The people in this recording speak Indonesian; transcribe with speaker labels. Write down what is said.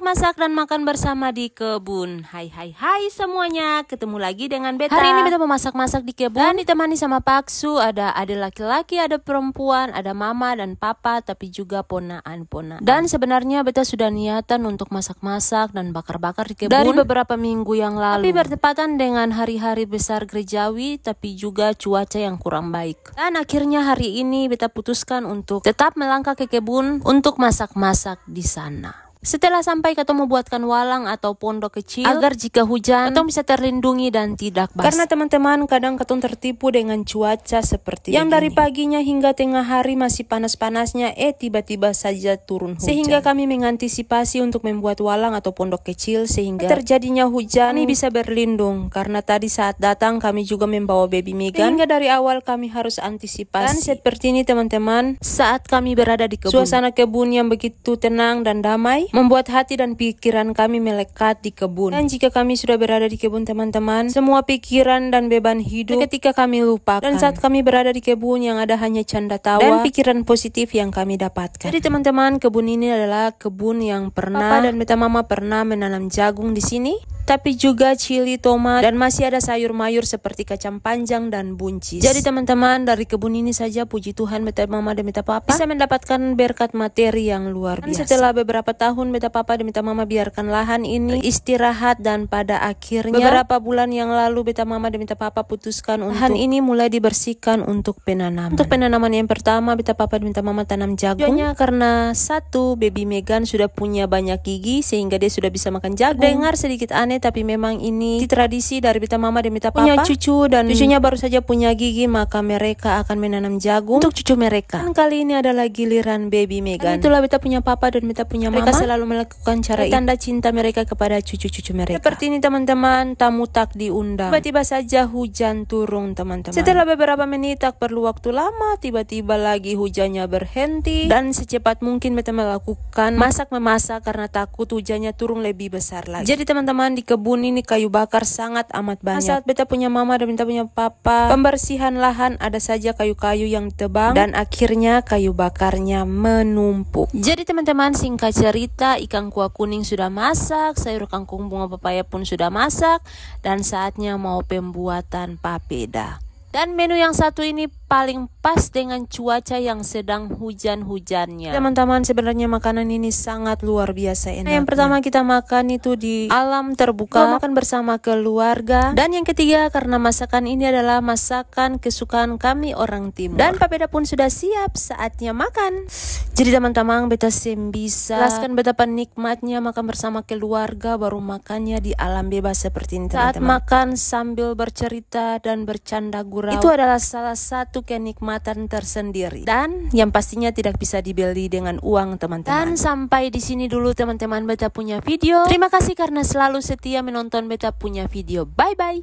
Speaker 1: Masak-masak dan makan bersama di kebun. Hai semuanya, ketemu lagi dengan Beta. Hari ini Beta mau masak-masak di kebun dan ditemani sama Paksu. Ada laki-laki, ada perempuan, ada mama dan papa, tapi juga ponaan-ponaan. Dan sebenarnya Beta sudah niatan untuk masak-masak dan bakar-bakar di kebun dari beberapa minggu yang lalu. Tapi bertepatan dengan hari-hari besar gerejawi, tapi juga cuaca yang kurang baik. Dan akhirnya hari ini Beta putuskan untuk tetap melangkah ke kebun untuk masak-masak di sana. Setelah sampai ketemu buatkan walang atau pondok kecil agar jika hujan ketong bisa terlindungi dan tidak basah. Karena teman-teman kadang ketong tertipu dengan cuaca seperti yang dari paginya hingga tengah hari masih panas-panasnya tiba-tiba saja turun hujan. Sehingga kami mengantisipasi untuk membuat walang atau pondok kecil sehingga terjadinya hujan kami bisa berlindung. Karena tadi saat datang kami juga membawa baby Megan sehingga dari awal kami harus antisipasi. Dan seperti ini teman-teman, saat kami berada di kebun, suasana kebun yang begitu tenang dan damai membuat hati dan pikiran kami melekat di kebun. Dan jika kami sudah berada di kebun teman-teman, semua pikiran dan beban hidup ketika kami lupakan. Dan saat kami berada di kebun yang ada hanya canda tawa dan pikiran positif yang kami dapatkan. Jadi teman-teman, kebun ini adalah kebun yang pernah Papa dan Beta Mama pernah menanam jagung di sini. Tapi juga cili, tomat, dan masih ada sayur mayur seperti kacang panjang dan buncis. Jadi teman-teman, dari kebun ini saja puji Tuhan Beta Mama dan Beta Papa bisa mendapatkan berkat materi yang luar biasa. Dan setelah beberapa tahun Beta Papa dan Beta Mama biarkan lahan ini istirahat, dan pada akhirnya beberapa bulan yang lalu Beta Mama dan Beta Papa putuskan untuk lahan ini mulai dibersihkan untuk penanaman. Untuk penanaman yang pertama Beta Papa dan Beta Mama tanam jagung. Tujuannya karena satu, baby Megan sudah punya banyak gigi sehingga dia sudah bisa makan jagung. Dengar sedikit aneh tapi memang ini tradisi dari Beta Mama dan Beta Papa. Punya cucu dan cucunya baru saja punya gigi, maka mereka akan menanam jagung untuk cucu mereka. Dan kali ini adalah giliran baby Megan. Dan itulah Beta punya papa dan Beta punya mama. Mereka selalu melakukan cara tanda cinta mereka kepada cucu-cucu mereka. Seperti ini teman-teman, tamu tak diundang. Tiba-tiba saja hujan turun teman-teman. Setelah beberapa menit, tak perlu waktu lama, tiba-tiba lagi hujannya berhenti. Dan secepat mungkin Beta melakukan memasak karena takut hujannya turun lebih besar lagi. Jadi teman-teman, di kebun ini kayu bakar sangat amat banyak. Saat Beta punya mama dan Beta punya papa pembersihan lahan, ada saja kayu-kayu yang tebang dan akhirnya kayu bakarnya menumpuk. Jadi teman-teman, singkat cerita, ikan kuah kuning sudah masak, sayur kangkung bunga pepaya pun sudah masak, dan saatnya mau pembuatan papeda. Dan menu yang satu ini paling pas dengan cuaca yang sedang hujan-hujannya. Teman-teman, sebenarnya makanan ini sangat luar biasa enak. Yang pertama kita makan itu di alam terbuka, makan bersama keluarga. Dan yang ketiga, karena masakan ini adalah masakan kesukaan kami orang timur. Dan papeda pun sudah siap, saatnya makan. Jadi teman-teman, Beta bisa jelaskan betapa nikmatnya makan bersama keluarga, baru makannya di alam bebas seperti ini teman-teman. Saat makan sambil bercerita dan bercanda gurau, itu adalah salah satu kenikmatan tersendiri dan yang pastinya tidak bisa dibeli dengan uang teman-teman. Dan sampai di sini dulu teman-teman Beta punya video. Terima kasih karena selalu setia menonton Beta punya video. Bye bye.